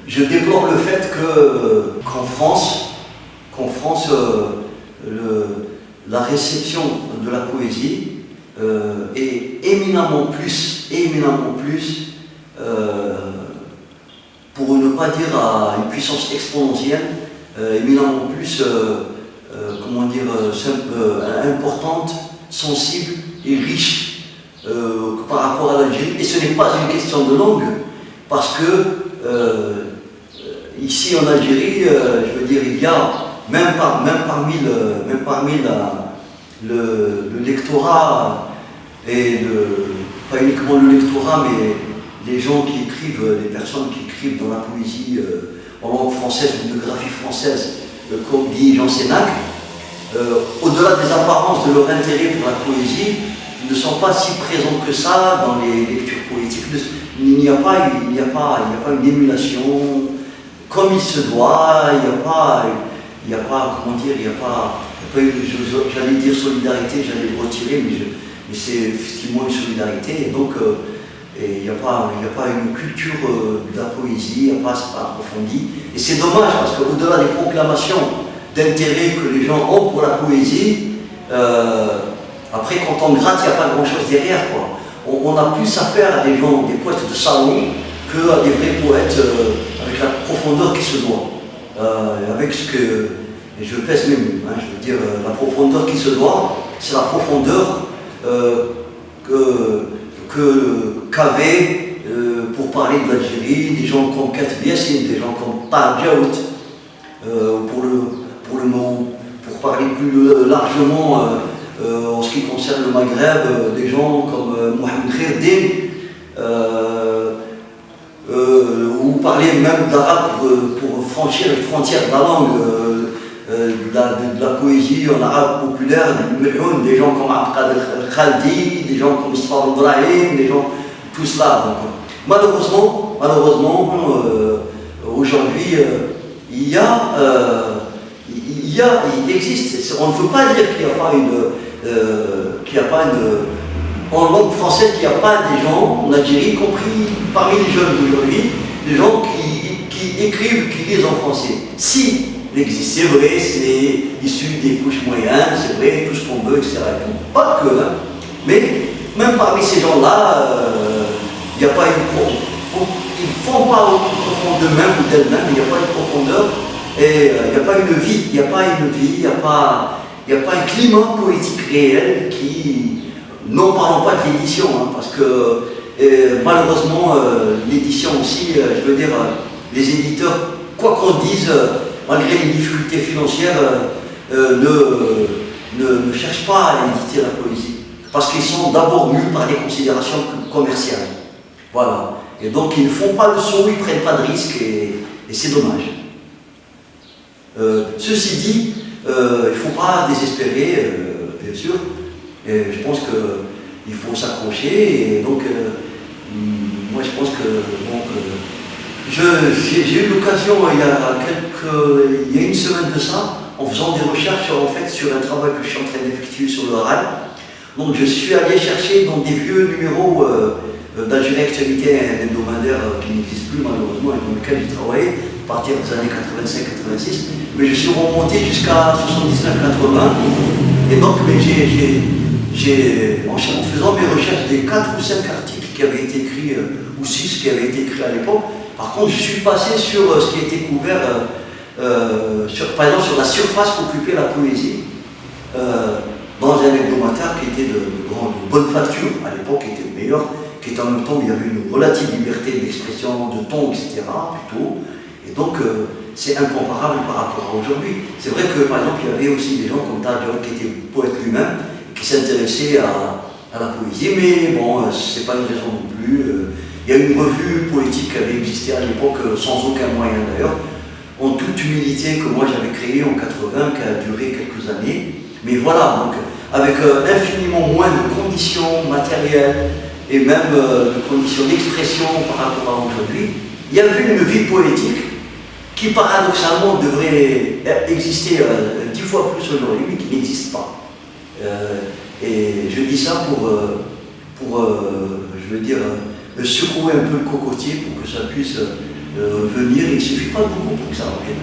je déplore le fait qu'en France, la réception de la poésie est éminemment plus, pour ne pas dire à une puissance exponentielle, éminemment plus, importante, sensible et riche par rapport à l'Algérie. Et ce n'est pas une question de langue, parce que ici en Algérie, je veux dire, il y a, même parmi le lectorat, et pas uniquement le lectorat, mais les gens qui écrivent, les personnes qui écrivent dans la poésie en langue française ou de graphie française, comme dit Jean Sénac, au-delà des apparences de leur intérêt pour la poésie, ils ne sont pas si présents que ça dans les lectures poétiques. Il n'y a pas une émulation comme il se doit, il n'y a pas une, j'allais dire solidarité, j'allais le retirer, mais c'est effectivement une solidarité, et donc il n'y a pas une culture de la poésie, c'est pas approfondi, et c'est dommage, parce qu'au-delà des proclamations d'intérêt que les gens ont pour la poésie, après quand on gratte, il n'y a pas grand-chose derrière, quoi. On a plus affaire à des gens, des poètes de salon, qu'à des vrais poètes avec la profondeur qui se doit, avec ce que, et je pèse mes mots, je veux dire, la profondeur qui se doit, c'est la profondeur qu'avaient, pour parler de l'Algérie, des gens comme Katb Yassine, des gens comme Taha Djaout, pour parler plus largement en ce qui concerne le Maghreb, des gens comme Mohamed Khairdin, ou parler même d'arabe pour franchir les frontières de la langue, de la poésie en arabe populaire, des gens comme Abdelkader Khaldi, des gens comme Isfar Ibrahim, des gens, tout cela. Donc, malheureusement, aujourd'hui, il existe, on ne peut pas dire qu'il n'y a pas en langue française, qu'il n'y a pas des gens en Algérie, y compris parmi les jeunes d'aujourd'hui, des gens qui écrivent, qui lisent en français. Si, il existe, c'est vrai, c'est issu des couches moyennes, c'est vrai, tout ce qu'on veut, etc. Pas que, hein. Mais même parmi ces gens-là, il n'y a pas ils ne font pas au profond d'eux-mêmes ou d'elles-mêmes, il n'y a pas une profondeur, et il n'y a pas une vie, il n'y a pas un climat poétique réel qui, non parlons pas de l'édition, parce que malheureusement l'édition aussi, je veux dire, les éditeurs, quoi qu'on dise, malgré les difficultés financières, ne cherchent pas à éditer la poésie, parce qu'ils sont d'abord mus par des considérations commerciales. Voilà. Et donc ils ne font pas le saut, ils ne prennent pas de risques, et c'est dommage. Ceci dit, il ne faut pas désespérer, bien sûr, et je pense qu'il faut s'accrocher, et donc moi je pense que j'ai eu l'occasion il y a une semaine de ça, en faisant des recherches en fait, sur un travail que je suis en train d'effectuer sur le RAL. Donc je suis allé chercher dans des vieux numéros d'Algérie Actualité, un hebdomadaire qui n'existe plus malheureusement et dans lequel j'ai travaillé à partir des années 85-86, mais je suis remonté jusqu'à 79-80, et donc en faisant mes recherches des 4 ou 5 articles qui avaient été écrits, ou 6 qui avaient été écrits à l'époque, par contre je suis passé sur ce qui était couvert, par exemple sur la surface qu'occupait la poésie, dans un hebdomadaire qui était de bonne facture, à l'époque qui était meilleur, qui était en même temps où il y avait une relative liberté d'expression, de ton, etc. plutôt. Et donc c'est incomparable par rapport à aujourd'hui. C'est vrai que par exemple il y avait aussi des gens comme Taha Djaout qui était poète lui-même, qui s'intéressait à la poésie, mais bon, c'est pas une raison non plus. Il y a une revue poétique qui avait existé à l'époque, sans aucun moyen d'ailleurs, en toute humilité, que moi j'avais créée en 80, qui a duré quelques années. Mais voilà, donc avec infiniment moins de conditions matérielles et même de conditions d'expression par rapport à aujourd'hui, il y avait une vie poétique qui paradoxalement devrait exister 10 fois plus aujourd'hui, mais qui n'existe pas. Et je dis ça pour je veux dire, secouer un peu le cocotier pour que ça puisse venir. Il ne suffit pas de beaucoup pour que ça revienne.